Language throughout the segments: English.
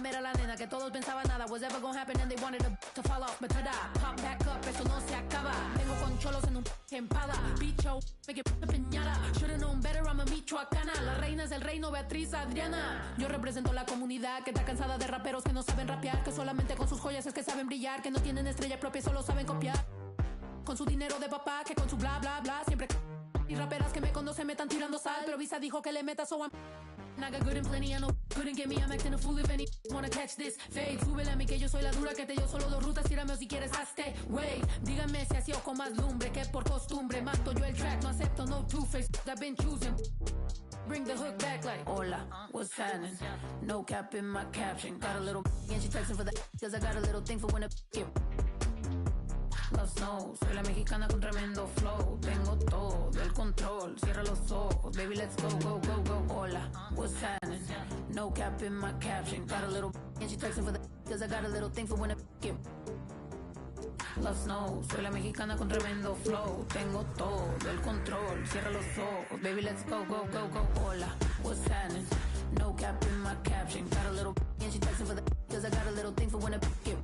Era la nena que todos pensaban nada was ever gonna happen and they wanted to fall off, but tada, pop back up, eso no se acaba. Vengo con cholos en un empada, bicho, me que piñara. Should've known better, I'm a michoacana. La reina es el reino, Beatriz Adriana. Yo represento la comunidad que está cansada de raperos que no saben rapear, que solamente con sus joyas es que saben brillar, que no tienen estrella propia, solo saben copiar. Con su dinero de papá, que con su bla bla bla, siempre. Y raperas que me conocen me están tirando sal, pero Visa dijo que le meta, so I'm. I got good and plenty, I know couldn't get me, I'm acting a fool if any wanna catch this fade. Súbele a mí que yo soy la dura, que te dio solo 2 rutas, tírame o si quieres hazte, wait. Díganme si así o con más lumbre, que por costumbre mato yo el track, no acepto no two-face, I've been choosing. Bring the hook back like, hola, what's happening? No cap in my caption, got a little and she texting for the cause I got a little thing for when a get. Los no, soy la mexicana con tremendo flow. Tengo todo el control, cierra los ojos. Baby, let's go, go, go, go. Hola, what's happening? No cap in my caption. Got a little and she texting for the cause I got a little thing for when I get. Los no, soy la mexicana con tremendo flow. Tengo todo el control, cierra los ojos. Baby, let's go, go, go, go. Hola, what's happening? No cap in my caption. Got a little and she texting for the cause I got a little thing for when I get.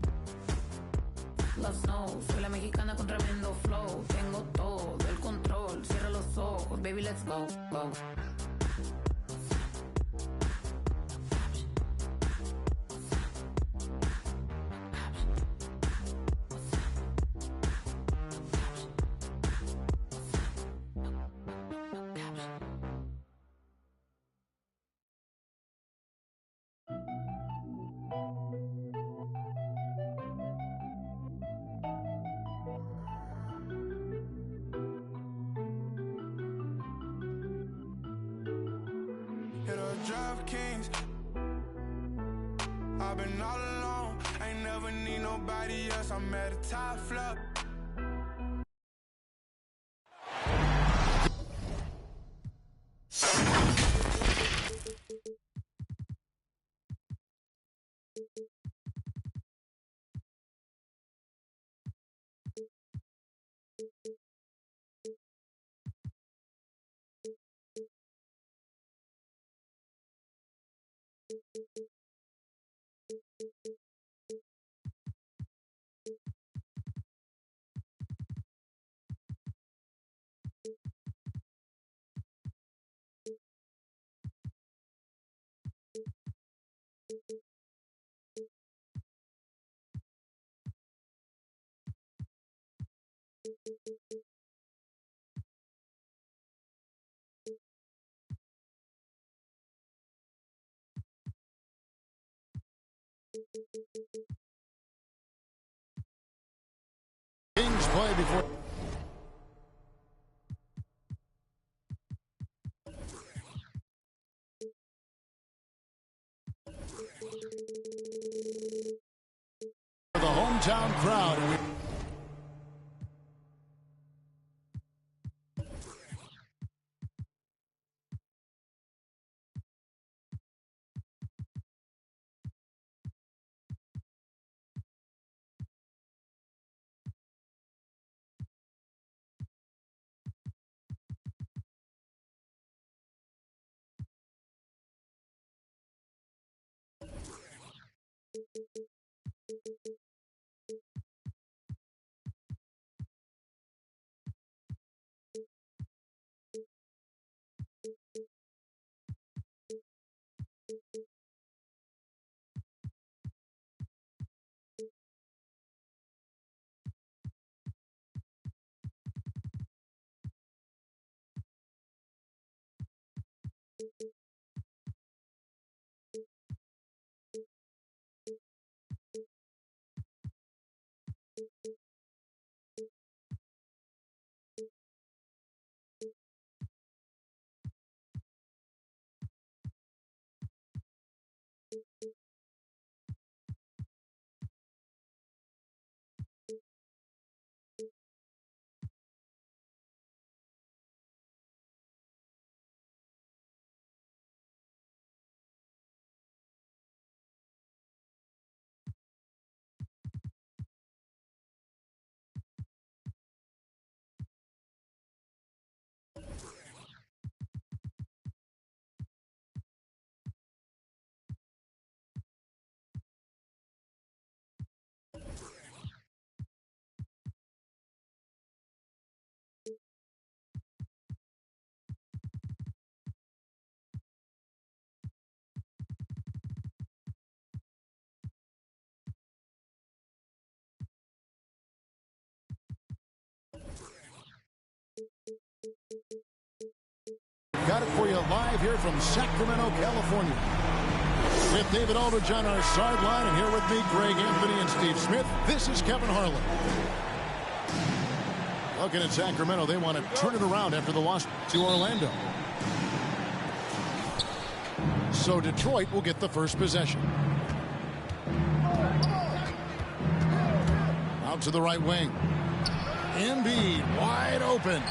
Los no, soy la mexicana con tremendo flow. Tengo todo el control, cierra los ojos. Baby, let's go, go. DraftKings. I've been all alone, ain't never need nobody else. I'm at a top flop. Kings play before. The hometown crowd. got it for you live here from Sacramento, California. With David Aldridge on our sideline, and here with me, Greg Anthony and Steve Smith, this is Kevin Harlan. Looking at Sacramento, they want to turn it around after the loss to Orlando. So Detroit will get the first possession. Out to the right wing. Embiid wide open.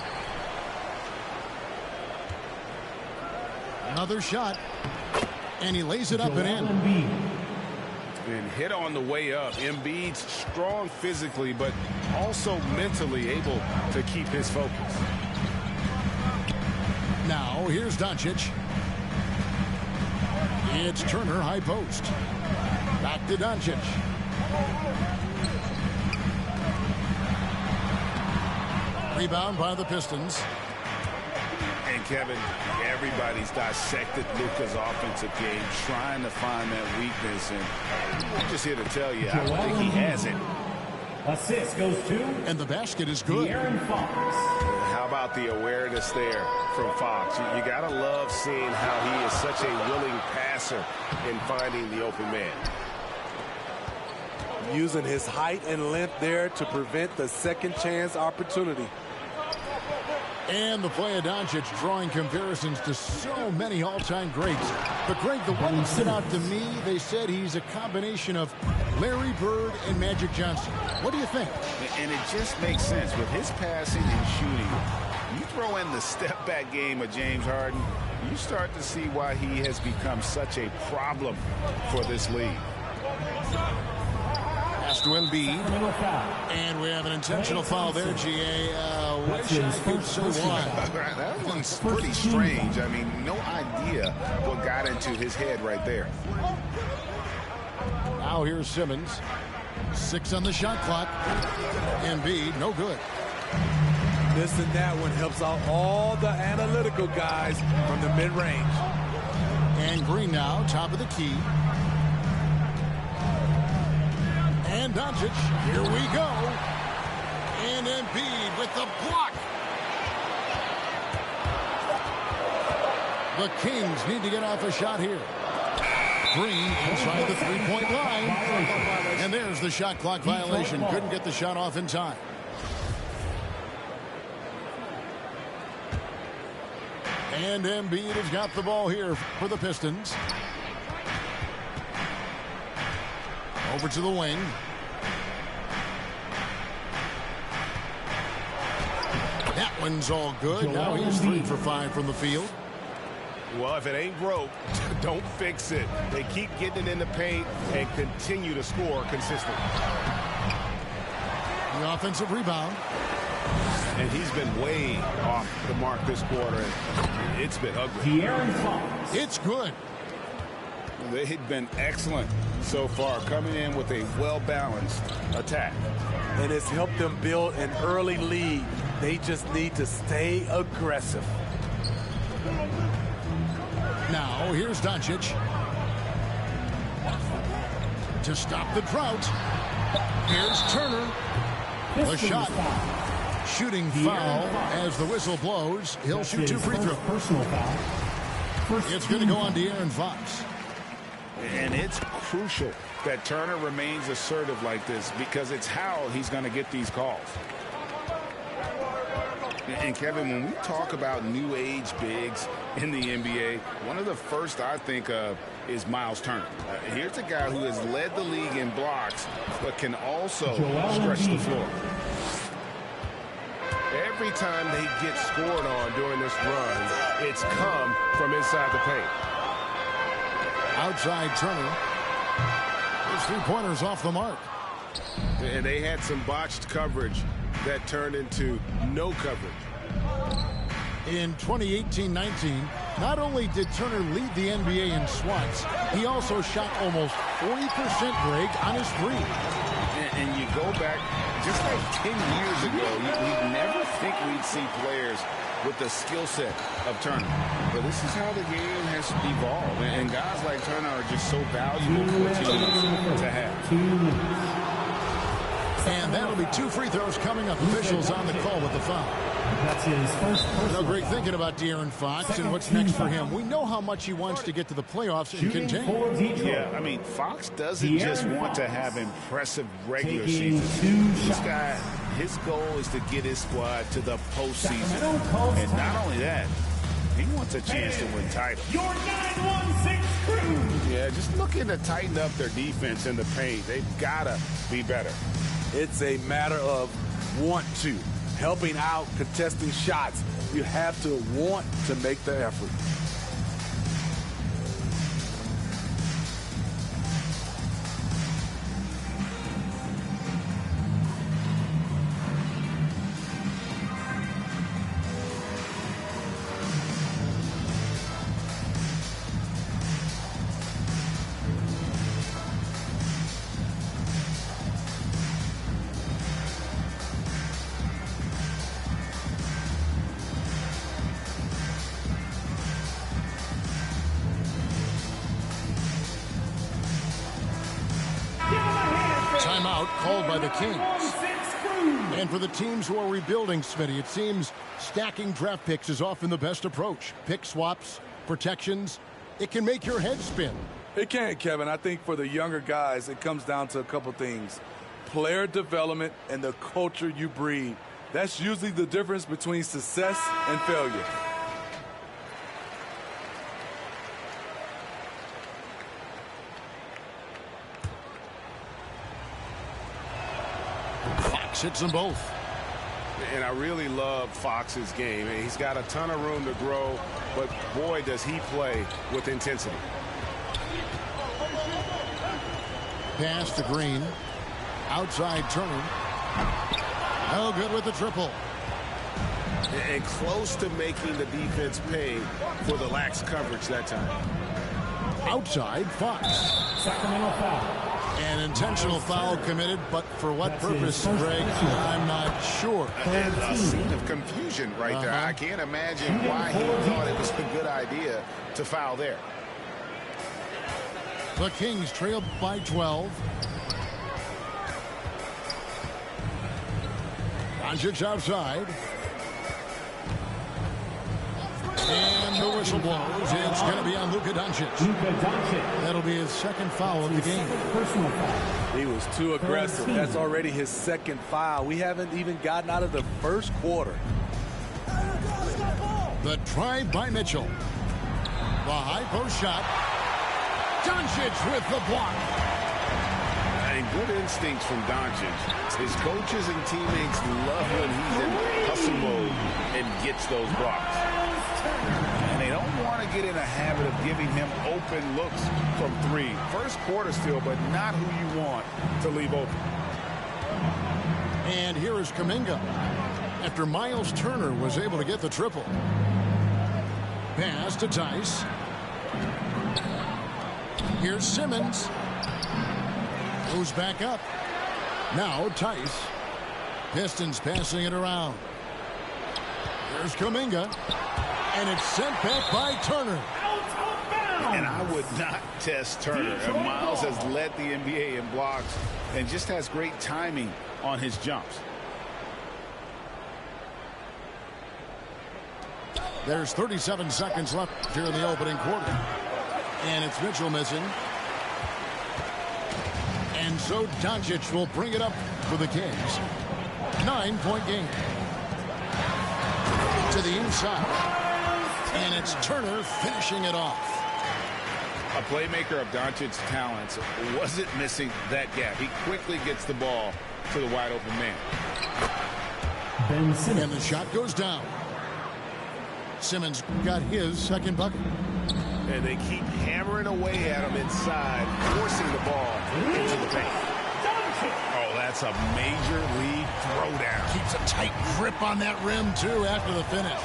Another shot. And he lays it up and in. And hit on the way up. Embiid's strong physically, but also mentally able to keep his focus. Now here's Doncic. It's Turner, high post. Back to Doncic. Rebound by the Pistons. And Kevin, everybody's dissected Luka's offensive game, trying to find that weakness. And I'm just here to tell you, I don't think he has it. Assist goes to. And the basket is good. De'Aaron Fox. How about the awareness there from Fox? You got to love seeing how he is such a willing passer in finding the open man. Using his height and length there to prevent the second chance opportunity. And the play of Doncic drawing comparisons to so many all-time greats. But, Greg, the one that stood out to me, they said he's a combination of Larry Bird and Magic Johnson. What do you think? And it just makes sense. With his passing and shooting, you throw in the step-back game of James Harden, you start to see why he has become such a problem for this league. Pass to Embiid. And we have an intentional foul there, GA. Wish I could say why. That one's pretty strange. I mean, no idea what got into his head right there. Now here's Simmons. 6 on the shot clock. Embiid, no good. Missing that one helps out all the analytical guys from the mid-range. And Green now, top of the key. And Doncic, here we go. And Embiid with the block. The Kings need to get off a shot here. Green inside the three-point line. And there's the shot clock violation. Couldn't get the shot off in time. And Embiid has got the ball here for the Pistons. Over to the wing. That one's all good. Now he's 3 for 5 from the field. Well, if it ain't broke, don't fix it. They keep getting it in the paint and continue to score consistently. The offensive rebound. And he's been way off the mark this quarter. And it's been ugly. De'Aaron Fox. It's good. They've been excellent so far, coming in with a well-balanced attack. And it's helped them build an early lead. They just need to stay aggressive. Now, here's Doncic. To stop the drought. Here's Turner. The shot. Shooting foul as the whistle blows. He'll shoot 2 free throws. Personal foul. It's going to go on De'Aaron Fox. And it's crucial that Turner remains assertive like this, because it's how he's going to get these calls. And Kevin, when we talk about new age bigs in the NBA, one of the first I think of is Miles Turner. Here's a guy who has led the league in blocks, but can also stretch the floor. Every time they get scored on during this run, it's come from inside the paint. Outside Turner. His 3-pointers off the mark. And they had some botched coverage that turned into no coverage. In 2018-19, not only did Turner lead the NBA in swats, he also shot almost 40%, Greg, on his 3. And you go back just like 10 years ago, you'd never think we'd see players with the skill set of Turner. But this is how the game has evolved. And guys like Turner are just so valuable for teams to have. And that'll be 2 free throws coming up. Officials on the call with the foul. That's his first personal. Great thinking about De'Aaron Fox and what's next for him. We know how much he wants to get to the playoffs and continue. Yeah, I mean, Fox doesn't just want to have impressive regular season. This guy, his goal is to get his squad to the postseason. And not only that, he wants a chance to win titles. Your 916 crew. Yeah, just looking to tighten up their defense in the paint. They've got to be better. It's a matter of want to. Helping out, contesting shots. You have to want to make the effort. Timeout called by the Kings. And for the teams who are rebuilding, Smitty, it seems stacking draft picks is often the best approach. Pick swaps, protections, it can make your head spin. It can, Kevin. I think for the younger guys, it comes down to a couple things. Player development and the culture you breed. That's usually the difference between success and failure. Fox hits them both. And I really love Fox's game. He's got a ton of room to grow, but boy, does he play with intensity. Pass to Green. Outside Turner. No good with the triple. And close to making the defense pay for the lax coverage that time. Outside Fox. Sacramento foul. An intentional foul committed, but for what purpose, Greg, I'm not sure. And a scene of confusion right there. I can't imagine why he thought it was a good idea to foul there. The Kings trail by 12. Doncic outside. And the whistle blows. It's going to be on Luka Doncic. That'll be his second foul of the game. Personal foul. He was too aggressive. That's already his second foul. We haven't even gotten out of the first quarter. The drive by Mitchell. The high post shot. Doncic with the block. And good instincts from Doncic. His coaches and teammates love when he's in hustle mode and gets those blocks. And they don't want to get in a habit of giving him open looks from three. First quarter still, but not who you want to leave open. And here is Kuminga. After Miles Turner was able to get the triple. Pass to Tice. Here's Simmons. Goes back up. Now Tice. Pistons passing it around. Here's Kuminga. And it's sent back by Turner. And I would not test Turner. And Miles has led the NBA in blocks and just has great timing on his jumps. There's 37 seconds left here in the opening quarter. And it's Mitchell missing. And so Doncic will bring it up for the Kings. 9-point game. To the inside. And it's Turner finishing it off. A playmaker of Doncic's talents wasn't missing that gap. He quickly gets the ball to the wide open man. Ben Simmons. And the shot goes down. Simmons got his second bucket. And they keep hammering away at him inside, forcing the ball into the paint. Oh, that's a major league throwdown. Keeps a tight grip on that rim, too, after the finish.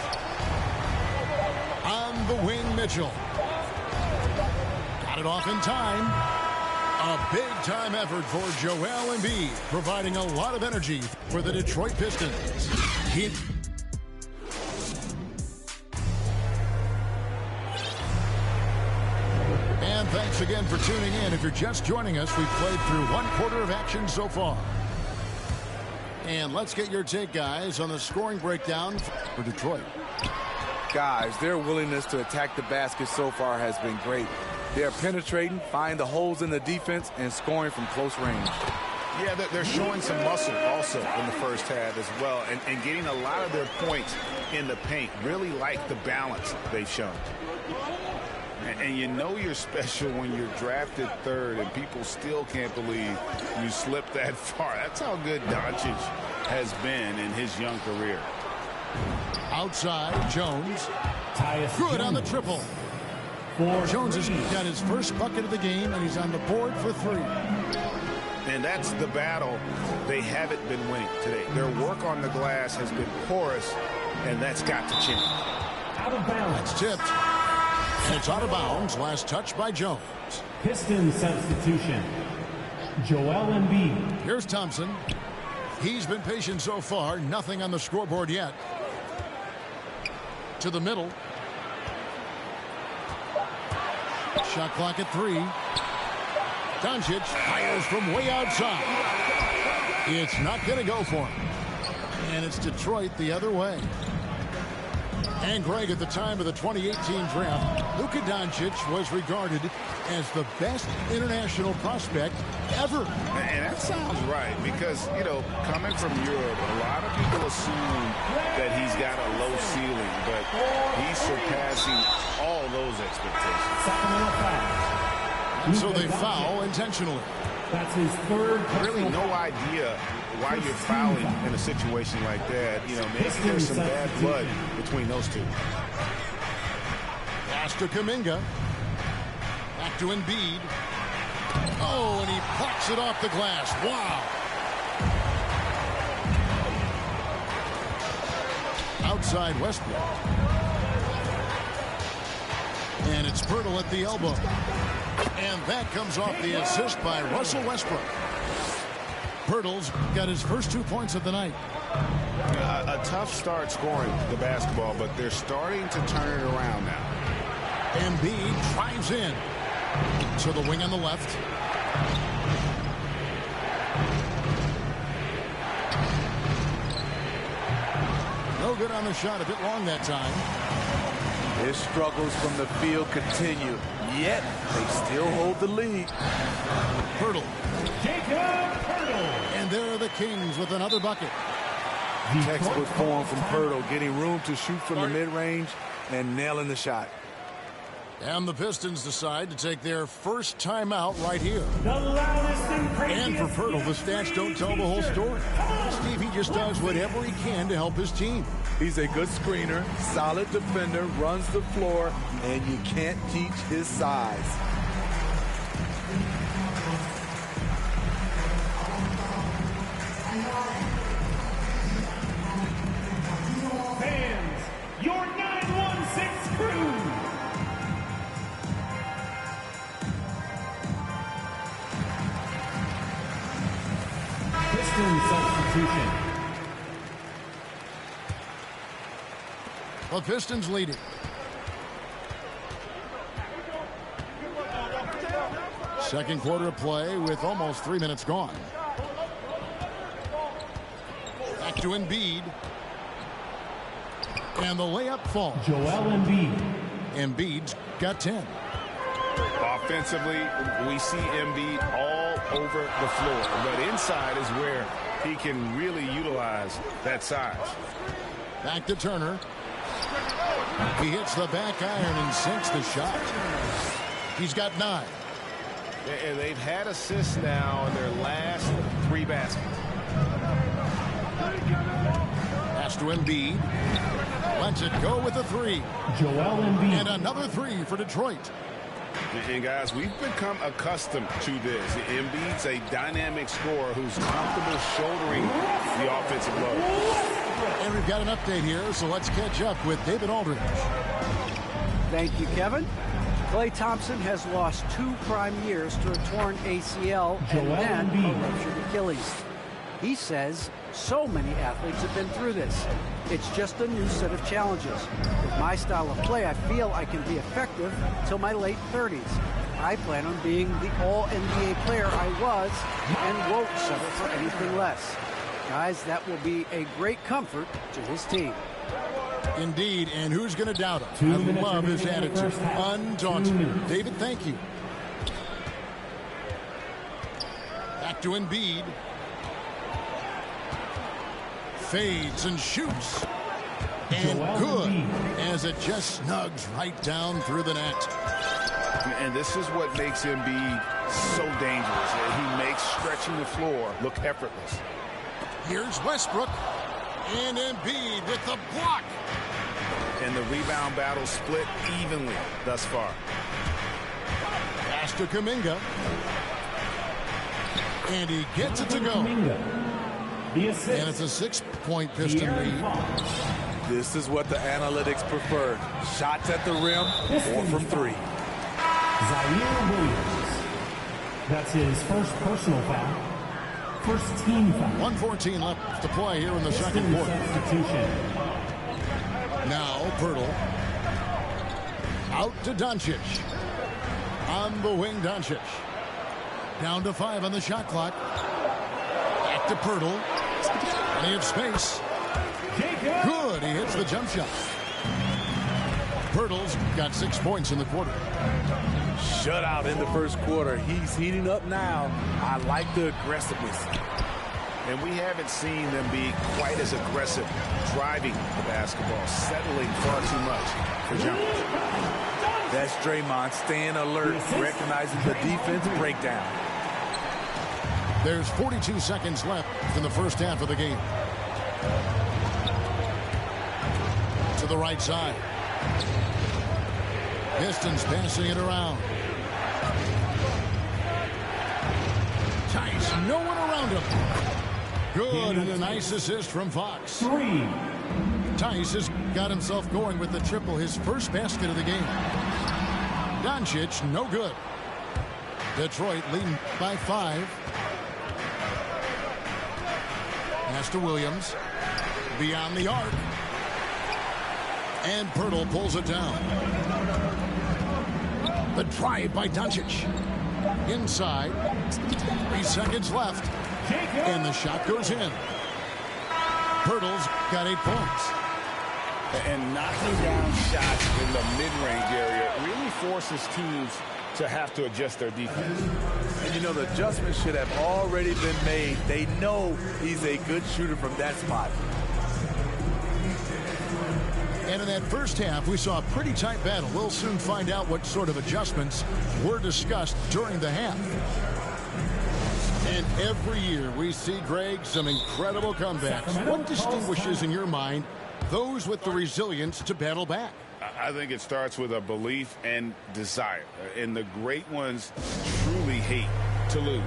On the wing, Mitchell. Got it off in time. A big-time effort for Joel Embiid, providing a lot of energy for the Detroit Pistons. And thanks again for tuning in. If you're just joining us, we've played through one quarter of action so far. And let's get your take, guys, on the scoring breakdown for Detroit. Guys, their willingness to attack the basket so far has been great. They're penetrating, finding the holes in the defense, and scoring from close range. Yeah, they're showing some muscle also in the first half as well, and getting a lot of their points in the paint. Really like the balance they've shown. And you know you're special when you're drafted third and people still can't believe you slipped that far. That's how good Doncic has been in his young career. Outside, Jones. Tyus Good Jones on the triple. Jones has got his first bucket of the game, and he's on the board for 3. And that's the battle they haven't been winning today. Their work on the glass has been porous, and that's got to change. Out of bounds. It's tipped. And it's out of bounds. Last touch by Jones. Pistons substitution. Joel Embiid. Here's Thompson. He's been patient so far. Nothing on the scoreboard yet. To the middle. Shot clock at 3. Doncic fires from way outside. It's not going to go for him. And it's Detroit the other way. And Greg, at the time of the 2018 draft, Luka Doncic was regarded as the best international prospect ever. And that sounds right because, you know, coming from Europe, a lot of people assume that he's got a low ceiling, but he's surpassing all those expectations. Sacramento foul. So they foul intentionally. That's his third. Really no idea why you're fouling in a situation like that. You know, maybe there's some bad blood between those two. Pass to Kuminga. Back to Embiid. Oh, and he plucks it off the glass. Wow. Outside Westbrook. And it's Pirtle at the elbow. And that comes off the assist by Russell Westbrook. Pirtle's got his first 2 points of the night. A tough start scoring the basketball, but they're starting to turn it around now. Embiid drives in. To the wing on the left. No good on the shot. A bit long that time. His struggles from the field continue, yet they still hold the lead. Pirtle. Jacob Pirtle. And there are the Kings with another bucket. Textbook form from Pirtle, getting room to shoot from the mid-range and nailing the shot. And the Pistons decide to take their first timeout right here. The loudest and craziest. And for Pirtle, the stats don't tell the whole story. Steve, he just does whatever he can to help his team. He's a good screener, solid defender, runs the floor, and you can't teach his size. Fans, your 916 crew. Pistons substitution. The Pistons leading. Second quarter of play with almost 3 minutes gone. Back to Embiid. And the layup falls. Joel Embiid. Embiid's got 10. Offensively, we see Embiid all over the floor, but inside is where he can really utilize that size. Back to Turner. He hits the back iron and sinks the shot. He's got 9. And they've had assists now in their last 3 baskets. Pass to Embiid. Lets it go with a 3. Joel Embiid. And another 3 for Detroit. And guys, we've become accustomed to this. Embiid's a dynamic scorer who's comfortable shouldering the offensive load. And we've got an update here, so let's catch up with David Aldridge. Thank you, Kevin. Klay Thompson has lost 2 prime years to a torn ACL and then a ruptured Achilles. He says so many athletes have been through this. It's just a new set of challenges. With my style of play, I feel I can be effective till my late 30s. I plan on being the all-NBA player I was and won't settle for anything less. Guys, that will be a great comfort to his team. Indeed, and who's going to doubt him? 2 I minutes love his remaining in the attitude. first half. 2 Undaunted. minutes. David, thank you. Back to Embiid. Fades and shoots. And Joel good, Embiid. as it just snugs right down through the net. And this is what makes Embiid so dangerous. He makes stretching the floor look effortless. Here's Westbrook. And Embiid with the block. And the rebound battle split evenly thus far. Pass to Kuminga. And he gets it to go. Kuminga. The And assist. it's a 6-point Piston De'Aaron lead. Fox. This is what the analytics prefer. Shots at the rim or from three. Zaire Williams. That's his first personal foul. First team foul. 1:14 left to play here in the second Pistons quarter. substitution. Now Pirtle. Out to Doncic. On the wing, Doncic. Down to 5 on the shot clock. Back to Pirtle. Plenty of space. Jacob. Good. He hits the jump shot. Pirtle's got 6 points in the quarter. Shutout in the first quarter. He's heating up now. I like the aggressiveness. And we haven't seen them be quite as aggressive driving the basketball, settling far too much for jumpers. That's Draymond staying alert, recognizing the defense breakdown. There's 42 seconds left in the first half of the game. To the right side. Pistons passing it around. Tice, no one around him. Good, and a nice assist from Fox. 3. Tice has got himself going with the triple, his first basket of the game. Doncic, no good. Detroit leading by 5. Pass to Williams. Beyond the arc. And Pirtle pulls it down. The drive by Doncic. Inside. 3 seconds left. And the shot goes in. Pirtle's got 8 points. And knocking down shots in the mid-range area really forces teams to have to adjust their defense. And you know, the adjustments should have already been made. They know he's a good shooter from that spot. And in that first half, we saw a pretty tight battle. We'll soon find out what sort of adjustments were discussed during the half. And every year we see, Greg, some incredible comebacks. What distinguishes, in your mind, those with the resilience to battle back? I think it starts with a belief and desire. And the great ones truly hate to lose.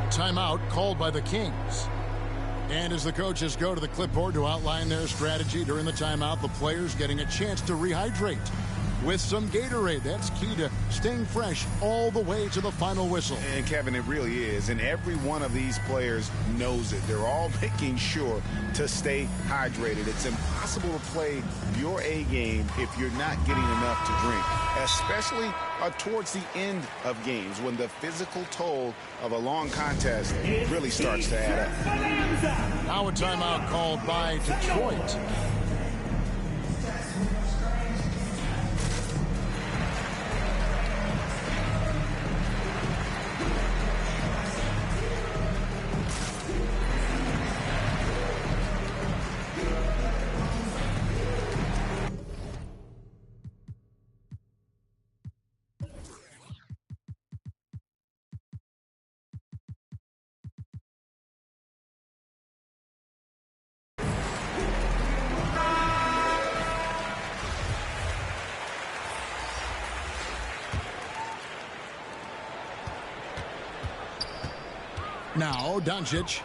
Timeout called by the Kings. And as the coaches go to the clipboard to outline their strategy during the timeout, the players getting a chance to rehydrate with some Gatorade. That's key to staying fresh all the way to the final whistle. And Kevin, it really is. And every one of these players knows it. They're all making sure to stay hydrated. It's impossible to play your A game if you're not getting enough to drink, especially towards the end of games when the physical toll of a long contest really starts to add up. Now a timeout called by Detroit. Now, Doncic.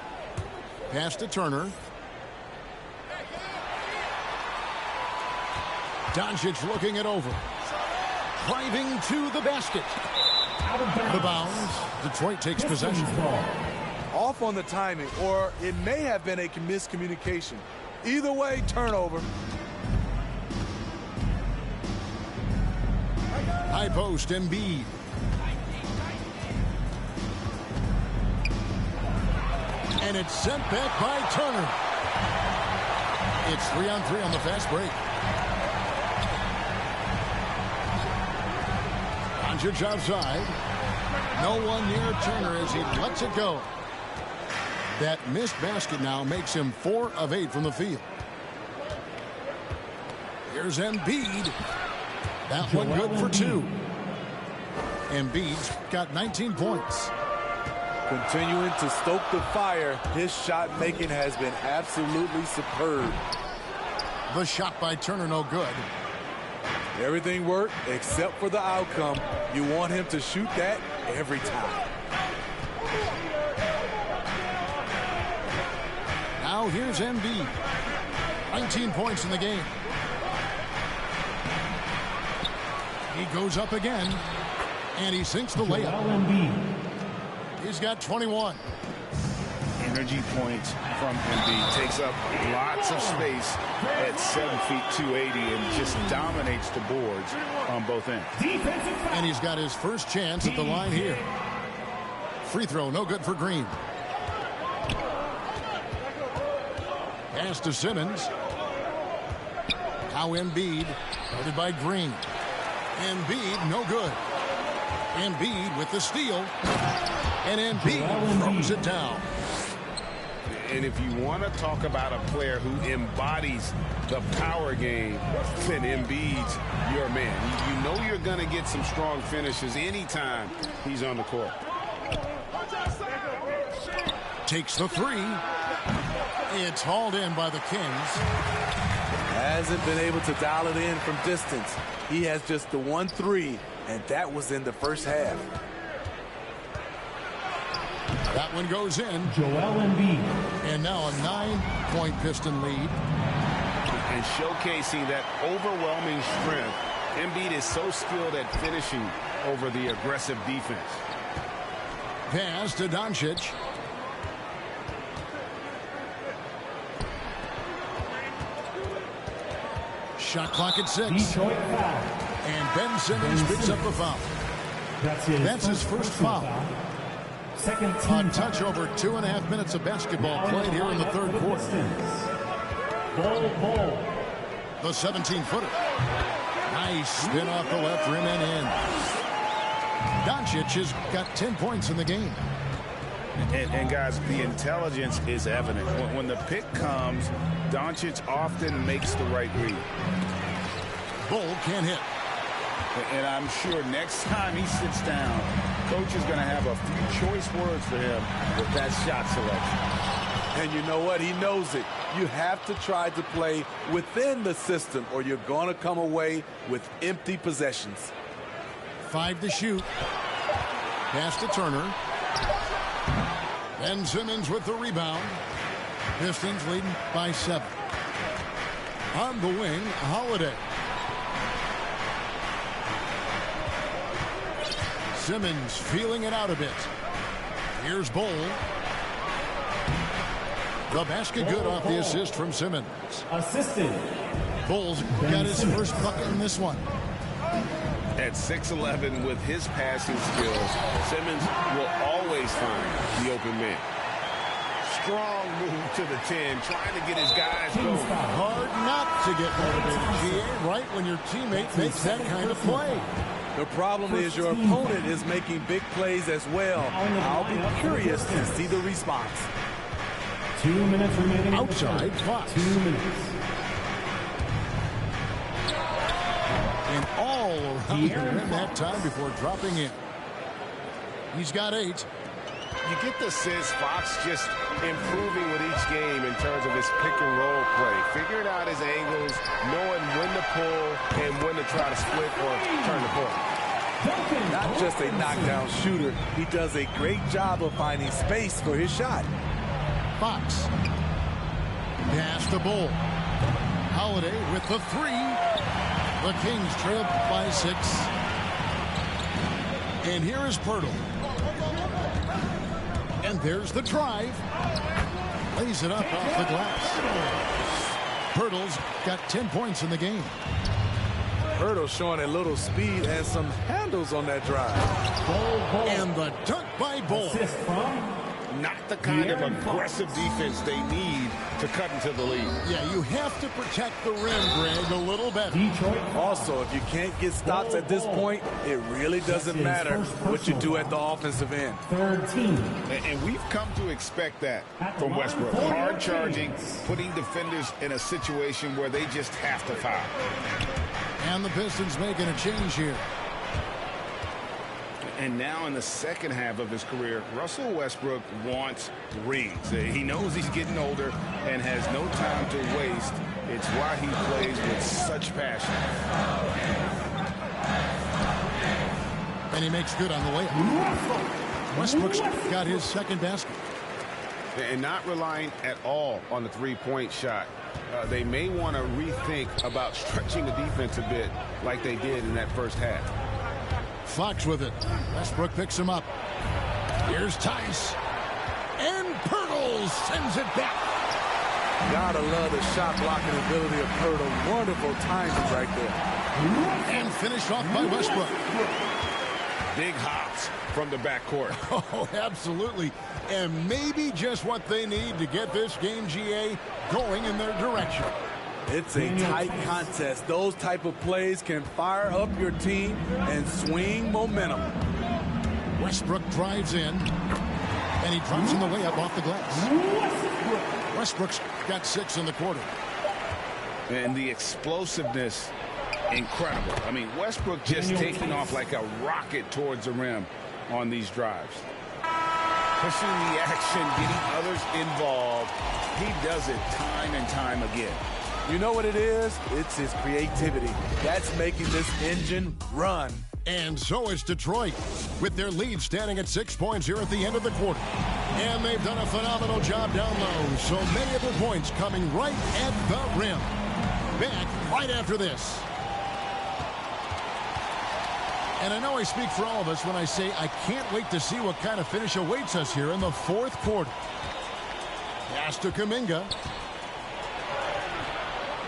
Pass to Turner. Doncic looking it over. Driving to the basket. The bounds. Detroit takes possession. Off on the timing, or it may have been a miscommunication. Either way, turnover. High post, Embiid. And it's sent back by Turner. It's 3-on-3 on the fast break. Doncic outside. No one near Turner as he lets it go. That missed basket now makes him 4 of 8 from the field. Here's Embiid. That one good for 2. Embiid's got 19 points. Continuing to stoke the fire, his shot making has been absolutely superb. The shot by Turner no good. Everything worked except for the outcome. You want him to shoot that every time. Now here's Embiid. 19 points in the game. He goes up again, and he sinks the layup. He's got 21. Energy points from Embiid. Takes up lots of space at 7 feet 280 and just dominates the boards on both ends. And he's got his first chance at the line here. Free throw, no good for Green. Pass to Simmons. Now Embiid, guarded by Green. Embiid, no good. Embiid with the steal. And Embiid throws it down. And if you want to talk about a player who embodies the power game, then Embiid's your man. You know you're going to get some strong finishes anytime he's on the court. Takes the 3. It's hauled in by the Kings. Hasn't been able to dial it in from distance. He has just the 1 3, and that was in the first half. That one goes in. Joel Embiid. And now a 9-point Piston lead. And showcasing that overwhelming strength. Embiid is so skilled at finishing over the aggressive defense. Pass to Doncic. Shot clock at 6. Detroit foul. And Ben Simmons picks up the foul. That's his first foul. Second team. A touch over 2.5 minutes of basketball played here in the third quarter. Ball. The 17-footer. Nice spin off the left rim and in. Doncic has got 10 points in the game. And guys, the intelligence is evident. When the pick comes, Doncic often makes the right read. Bull can't hit. And I'm sure next time he sits down, coach is going to have a few choice words for him with that shot selection. And you know what? He knows it. You have to try to play within the system or you're going to come away with empty possessions. 5 to shoot. Pass to Turner. Ben Simmons with the rebound. Pistons leading by 7. On the wing, Holiday. Simmons feeling it out a bit. Here's Bull. The basket good off the assist from Simmons. Assisted. Bull's got his first bucket in this one. At 6'11" with his passing skills, Simmons will always find the open man. Strong move to the 10, trying to get his guys going. Hard not to get motivated, GA, right when your teammate makes that kind of play. The problem is your opponent is making big plays as well. I'll be curious to see the response. 2 minutes remaining. Outside Fox. 2 minutes. And all around the rim that time before dropping in. He's got 8. You get the sense Fox just improving with each game in terms of his pick and roll play. Figuring out his angles, knowing when to pull and when to try to split or turn the point. Not just a knockdown shooter, he does a great job of finding space for his shot. Fox. Pass to Bull. Holiday with the 3. The Kings trail by 6. And here is Pirtle. And there's the drive. Lays it up off the glass. Pirtle's got 10 points in the game. Pirtle showing a little speed and some handles on that drive. And the dunk by Bull. not the kind of aggressive defense they need to cut into the lead. Yeah, you have to protect the rim, Greg, a little better. Also, if you can't get stops at this point, it really doesn't matter what you do at the offensive end. Third team. And we've come to expect that from Westbrook. Hard charging, putting defenders in a situation where they just have to foul. And the Pistons making a change here. And now in the second half of his career, Russell Westbrook wants rings. He knows he's getting older and has no time to waste. It's why he plays with such passion. And he makes good on the layup. Westbrook's got his second basket. And not relying at all on the three-point shot. They may want to rethink about stretching the defense a bit like they did in that first half. Fox with it. Westbrook picks him up. Here's Tice. And Pirtle sends it back. Gotta love the shot blocking ability of Pirtle. Wonderful timing right there. And finished off by Westbrook. Big hops from the backcourt. Oh, absolutely. And maybe just what they need to get this game, GA, going in their direction. It's a tight contest. Those type of plays can fire up your team and swing momentum. Westbrook drives in, and he drops in the layup off the glass. Westbrook's got 6 in the quarter. And the explosiveness, incredible. I mean, Westbrook just taking off like a rocket towards the rim on these drives. Pushing the action, getting others involved. He does it time and time again. You know what it is? It's his creativity. That's making this engine run. And so is Detroit, with their lead standing at 6 points here at the end of the quarter. And they've done a phenomenal job down low. So many of their points coming right at the rim. Back right after this. And I know I speak for all of us when I say I can't wait to see what kind of finish awaits us here in the fourth quarter. Pass to Kuminga.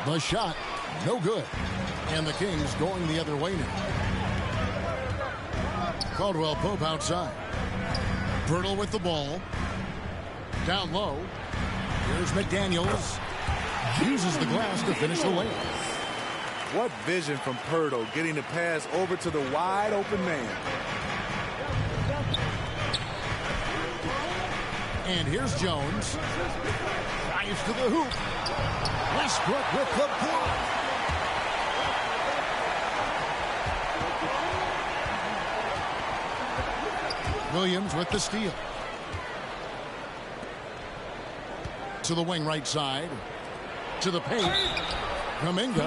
The shot, no good. And the Kings going the other way now. Caldwell Pope outside. Pirtle with the ball. Down low. Here's McDaniels. Uses the glass to finish the layup. What vision from Pirtle, getting the pass over to the wide open man. And here's Jones. Drives to the hoop. Westbrook with the block. Williams with the steal. To the wing right side. To the paint. Kuminga.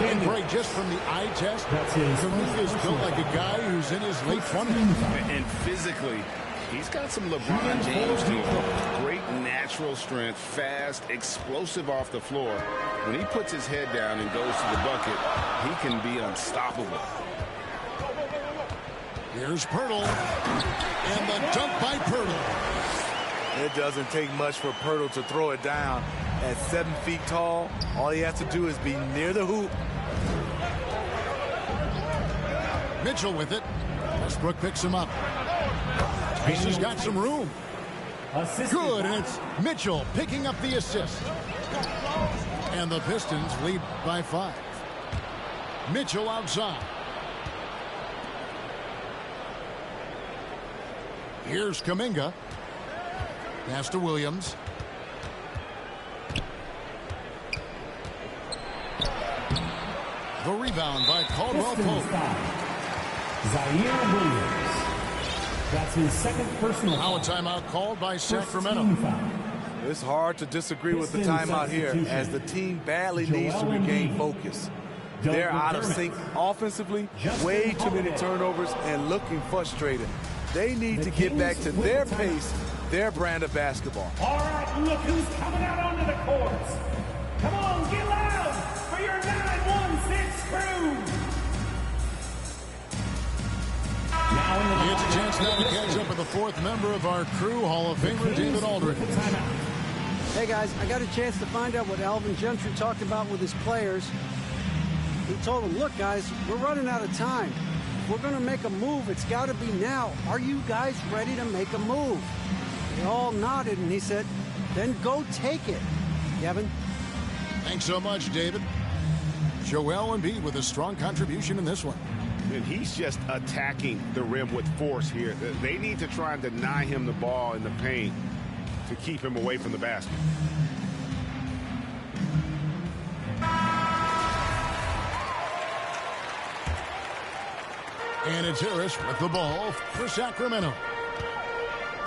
And Greg, just from the eye test, Kuminga is built like a guy who's in his late 20s. And physically, he's got some LeBron James to him. Great natural strength, fast, explosive off the floor. When he puts his head down and goes to the bucket, he can be unstoppable. Here's Pirtle. And the dunk by Pirtle. It doesn't take much for Pirtle to throw it down. At 7 feet tall, all he has to do is be near the hoop. Mitchell with it. Westbrook picks him up. Tice has got some room. Good, and it's Mitchell picking up the assist. And the Pistons lead by 5. Mitchell outside. Here's Kuminga. Pass to Williams. The rebound by Caldwell Pope. Zaire Williams. That's his second personal. Now a timeout called by Sacramento. It's hard to disagree with the timeout here as the team badly needs to regain focus. They're out of sync offensively, way too many turnovers, and looking frustrated. They need to get back to their pace, their brand of basketball. All right, look who's coming out onto the courts. Come on, get loud for your 916 crew. It's a chance now to catch up with the fourth member of our crew, Hall of Famer David Aldridge. Hey guys, I got a chance to find out what Alvin Gentry talked about with his players. He told them, look guys, we're running out of time. If we're going to make a move, it's got to be now. Are you guys ready to make a move? They all nodded, and he said, then go take it. Kevin? Thanks so much, David. Joel Embiid with a strong contribution in this one. And he's just attacking the rim with force here. They need to try and deny him the ball in the paint to keep him away from the basket. And it's Harris with the ball for Sacramento.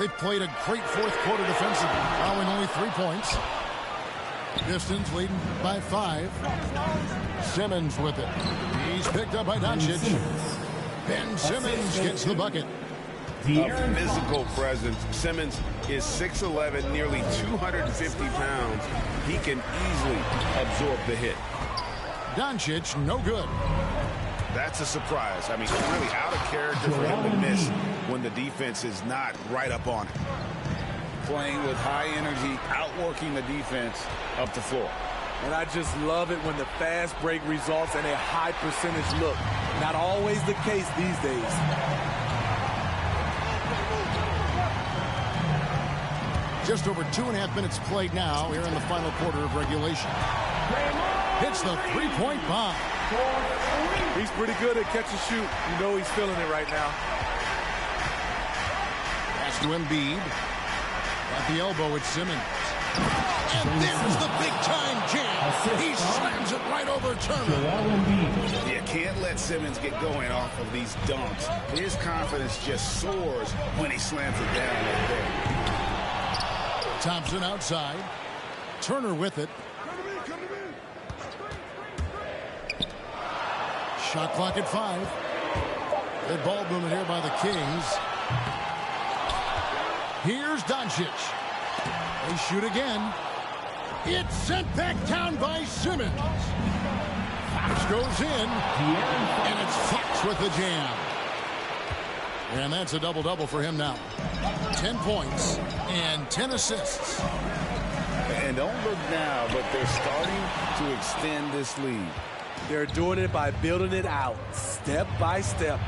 They've played a great fourth quarter defensively, allowing only 3 points. Pistons leading by 5. Simmons with it. He's picked up by Doncic. Ben Simmons gets the bucket. A physical presence. Simmons is 6'11", nearly 250 pounds. He can easily absorb the hit. Doncic, no good. That's a surprise. I mean, really out of character for him to miss when the defense is not right up on it. Playing with high energy, outworking the defense up the floor. And I just love it when the fast break results in a high percentage look. Not always the case these days. Just over 2.5 minutes played now here in the final quarter of regulation. Hits the three-point bomb. He's pretty good at catch and shoot. You know he's feeling it right now. Pass to Embiid. At the elbow, it's Simmons. And there's the big-time jam. He slams it right over Turner. You can't let Simmons get going off of these dunks. His confidence just soars when he slams it down like that. Thompson outside. Turner with it. Shot clock at 5. Good ball movement here by the Kings. Here's Doncic. They shoot again. It's sent back down by Simmons. Fox goes in. And it's Fox with the jam. And that's a double-double for him now. 10 points and 10 assists. And don't look now, but they're starting to extend this lead. They're doing it by building it out, step by step,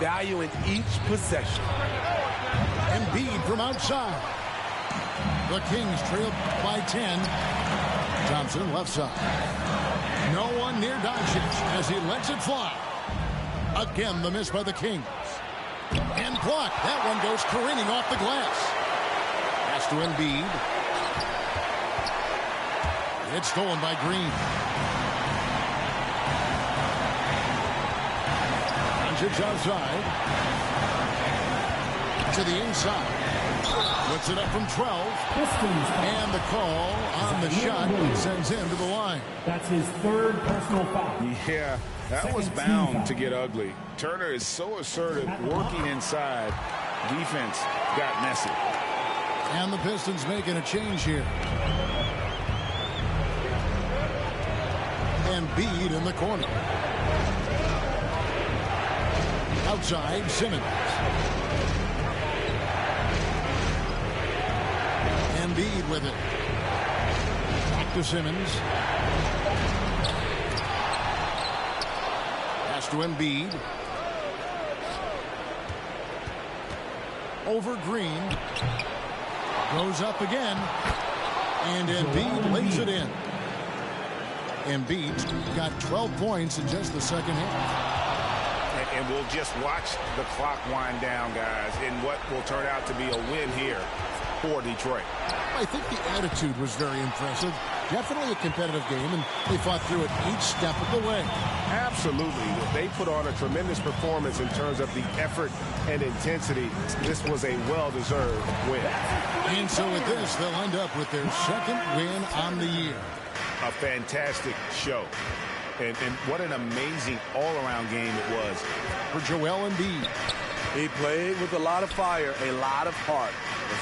valuing each possession. Embiid from outside. The Kings trail by 10. Thompson left side. No one near Doncic as he lets it fly. Again, the miss by the Kings. And blocked. That one goes careening off the glass. Pass to Embiid. It's stolen by Green. Doncic outside. To the inside. Puts it up from 12. And the call on the shot sends him to the line. That's his third personal foul. Yeah, that was bound to get ugly. Turner is so assertive, working inside. Defense got messy. And the Pistons making a change here. Embiid in the corner. Outside, Simmons. Embiid with it. Back to Simmons. Pass to Embiid. Over Green. Goes up again. And Embiid lays it in. Embiid's got 12 points in just the second half. And we'll just watch the clock wind down, guys, in what will turn out to be a win here for Detroit. I think the attitude was very impressive. Definitely a competitive game, and they fought through it each step of the way. Absolutely. They put on a tremendous performance in terms of the effort and intensity. This was a well-deserved win. And so with this, they'll end up with their second win on the year. A fantastic show. And what an amazing all-around game it was. For Joel Embiid. He played with a lot of fire, a lot of heart,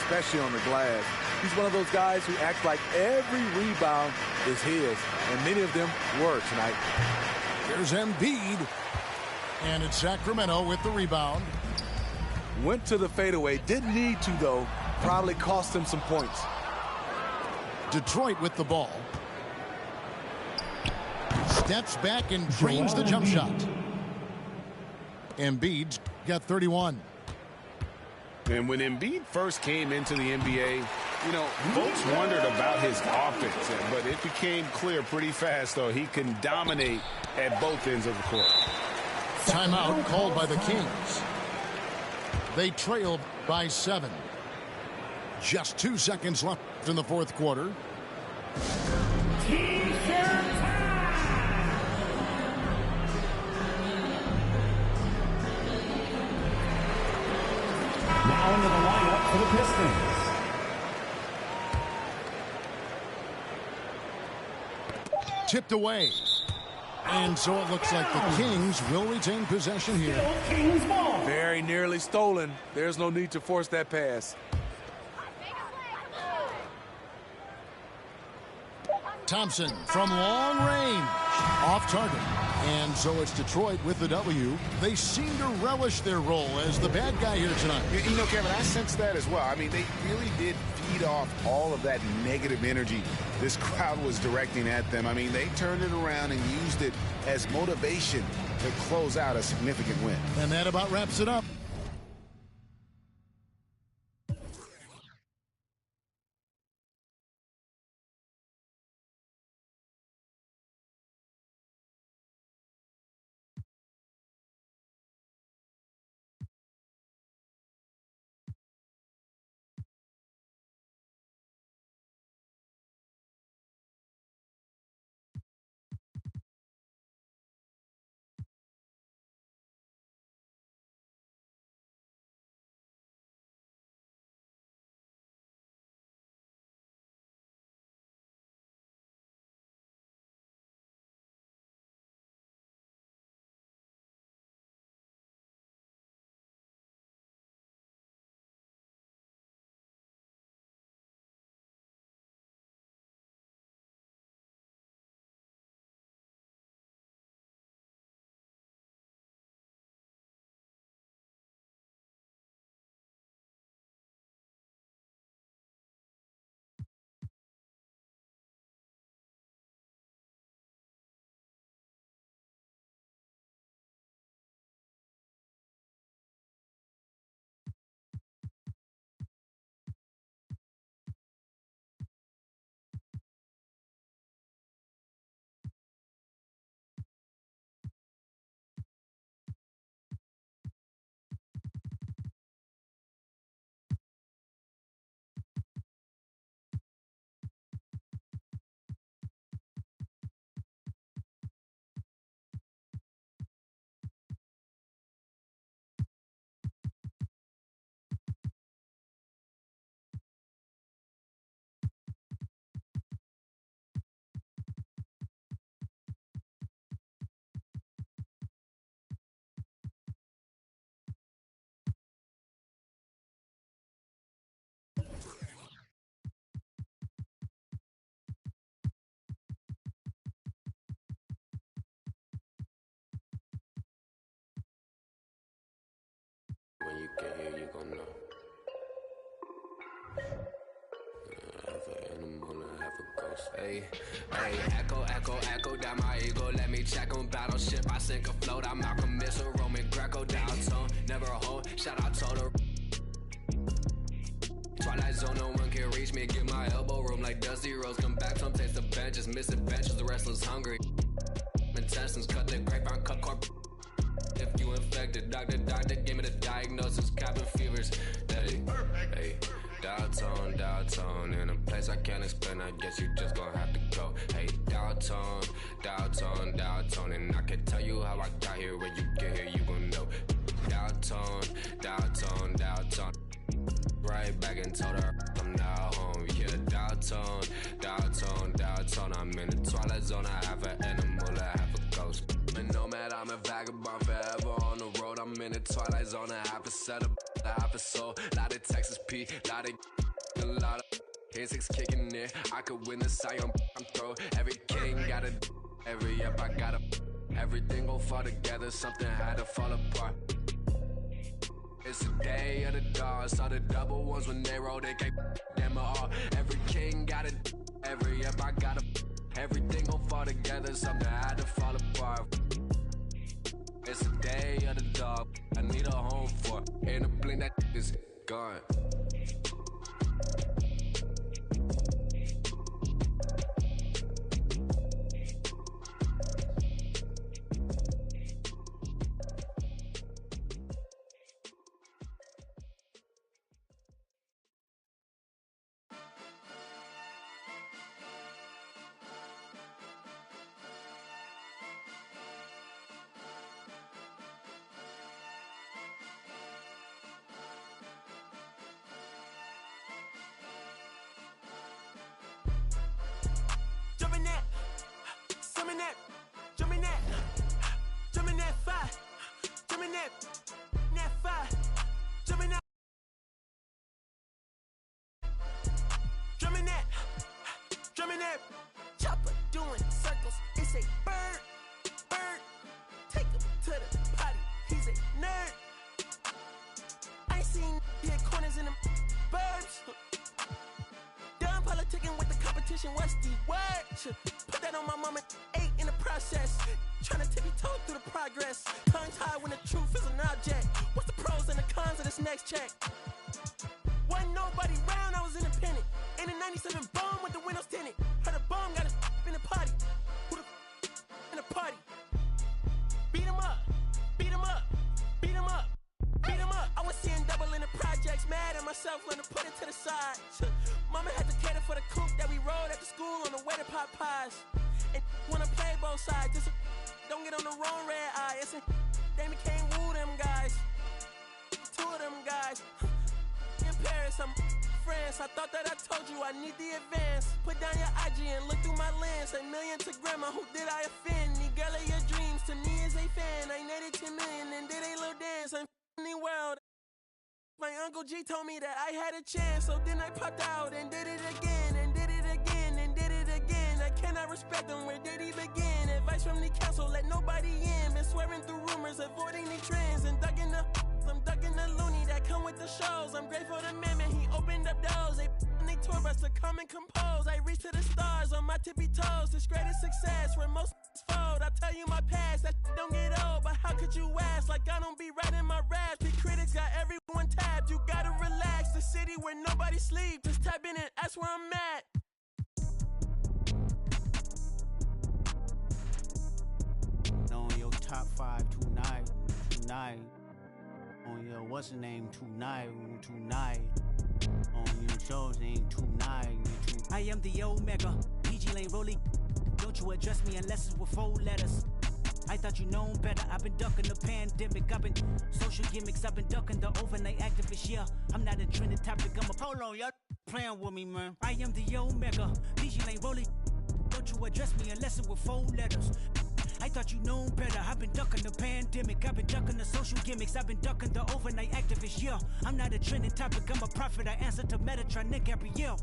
especially on the glass. He's one of those guys who acts like every rebound is his, and many of them were tonight. Here's Embiid. And it's Sacramento with the rebound. Went to the fadeaway. Didn't need to, though. Probably cost him some points. Detroit with the ball. Steps back and drains the jump shot. Embiid's got 31. And when Embiid first came into the NBA, you know, folks wondered about his offense, but it became clear pretty fast, though, he can dominate at both ends of the court. Timeout called by the Kings. They trailed by 7. Just 2 seconds left in the fourth quarter. T-shirt time! Now into the lineup for the Pistons. Tipped away. And so it looks like the Kings will retain possession here. Kings ball. Very nearly stolen. There's no need to force that pass. Thompson from long range. Off target. And so it's Detroit with the W. They seem to relish their role as the bad guy here tonight. You know, Kevin, I sense that as well. I mean, they really did feed off all of that negative energy this crowd was directing at them. I mean, they turned it around and used it as motivation to close out a significant win. And that about wraps it up. When you get here, you gon' know. Half an animal and half a ghost. Hey, hey, echo, echo, echo down my ego. Let me check on battleship. I sink afloat. I'm Malcolm Missile, Roman Greco, downtown. Never home. Shout out to the Twilight Zone. No one can reach me. Get my elbow room like Dusty Rose. Come back, some taste the benches. Misadventures, the restless hungry. Intestines cut the grapevine, cut corp. If you infected, doctor, give me the diagnosis. Cabin fevers. Hey, hey, downtown, in a place I can't explain. I guess you just gonna have to go. Hey, downtown, and I can tell you how I got here. When you get here, you gon' know. Downtown. Right back and told her I'm now home. Yeah, downtown. I'm in the Twilight Zone. I have an animal, I have a ghost. And nomad, I'm a vagabond forever on the road. I'm in the Twilight Zone. I have a setup, I have a soul. Lot of Texas P, lot of insects kicking in. I could win the Zion. I'm throw. Every king got a, every up I got a. Everything gon' fall together. Something had to fall apart. It's the day of the dogs. Saw the double ones when they roll. They can't them all. Every king got it. Every up I got a. Everything gon' fall together. Something had to fall apart. It's a day of the dog. I need a home for. In a blink that is gone. Chopper doing circles, it's a bird. Take him to the potty, he's a nerd. I ain't seen hit corners in them burbs. Done politicking with the competition, what's the word? Put that on my mama, 8 in the process. Trying to tippy-toe through the progress. Tongue tied when the truth is an object. What's the pros and the cons of this next check? Wasn't nobody round, I was independent. In a 97 bomb with the windows tinted. Heard a bomb got a in the party. Who the in the party? Beat him up, beat him up, beat him up, beat him up. I was seeing double in the projects, mad at myself, learning to put it to the side. Mama had to cater for the coupe that we rode at the school on the way to Popeyes. And wanna play both sides, just don't get on the wrong red eye. It's a they became woo them guys. 2 of them guys. In Paris, I'm France. I thought that I told you I need the advance. Put down your IG and look through my lens. A million to grandma, who did I offend? The girl of your dreams to me is a fan. I netted 10 million and did a little dance. I'm the world. My Uncle G told me that I had a chance, so then I popped out and did it again, and did it again, and did it again. I cannot respect them, where did he begin? Advice from the council, let nobody in. Been swearing through rumors, avoiding the trends, and ducking the I'm ducking the loony that come with the shows. I'm grateful to man, he opened up doors. They tour bus to come and compose. I reach to the stars on my tippy toes. This greatest success where most fold. I tell you my past, that don't get old. But how could you ask? Like I don't be writing my raps. The critics got everyone tabbed. You gotta relax. The city where nobody sleeps. Just tap in and that's where I'm at. On your top 5 tonight. On your what's the name tonight. On your shows name tonight. I am the Omega, PG Lane Rolly. Don't you address me unless it's with 4 letters. I thought you known better. I've been ducking the pandemic. I've been social gimmicks. I've been ducking the overnight activists. Yeah, I'm not a trending topic. I'm a hold on, y'all playing with me, man. I am the Omega, PG Lane Rolly. Don't you address me unless it's with 4 letters. I thought you known better. I've been ducking the pandemic. I've been ducking the social gimmicks. I've been ducking the overnight activists. Yeah, I'm not a trending topic. I'm a prophet. I answer to Metatron, Nick Gabrielle.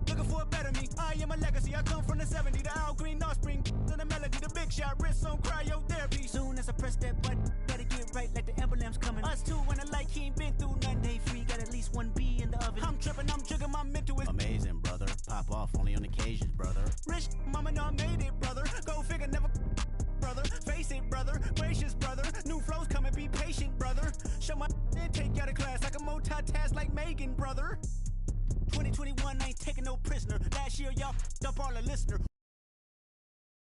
Looking for a better me. I am a legacy. I come from the 70s. The Al Green offspring. To the melody. The big shot. Wrists on cryotherapy. Soon as I press that button, better get right like the emblem's coming. Us two when I like he ain't been through nothing. Day free. Got at least 1 B in the oven. I'm tripping. I'm triggering. My mental is amazing, brother. Pop off only on occasions, brother. Rich mama done made it, brother. Go figure, never. Brother, face it, brother, gracious, brother. New flows coming, be patient, brother. Show my and take you out of class like a multitask like Megan, brother. 2021, I ain't taking no prisoner. Last year, y'all up all the listener.